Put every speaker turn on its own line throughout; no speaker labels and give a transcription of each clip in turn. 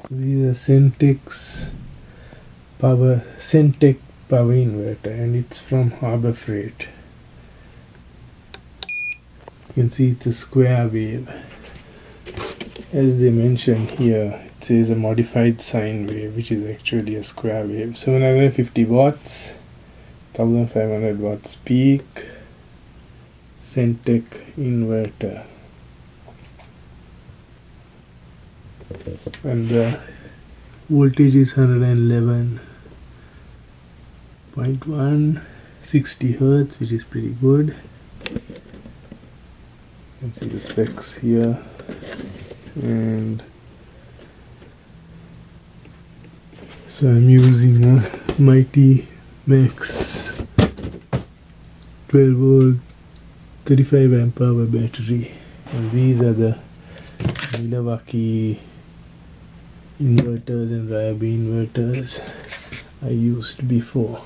These are CEN-TECH power inverter, and it's from Harbor Freight. You can see it's a square wave. As they mention here, it says a modified sine wave, which is actually a square wave. 750 watts, 1500 watts peak, CEN-TECH inverter. And the voltage is 111.1, 60 hertz, which is pretty good. You can see the specs here. And so I'm using a Mighty Max 12 volt 35 amp hour battery, and these are the Milwaukee inverters and Ryobi inverters I used before.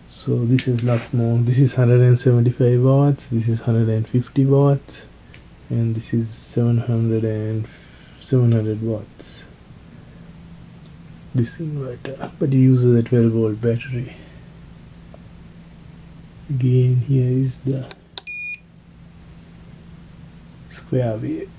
So this is a lot more. This is 175 watts, this is 150 watts, and this is 700 watts, this inverter, but it uses a 12 volt battery. Again, here is the square wave.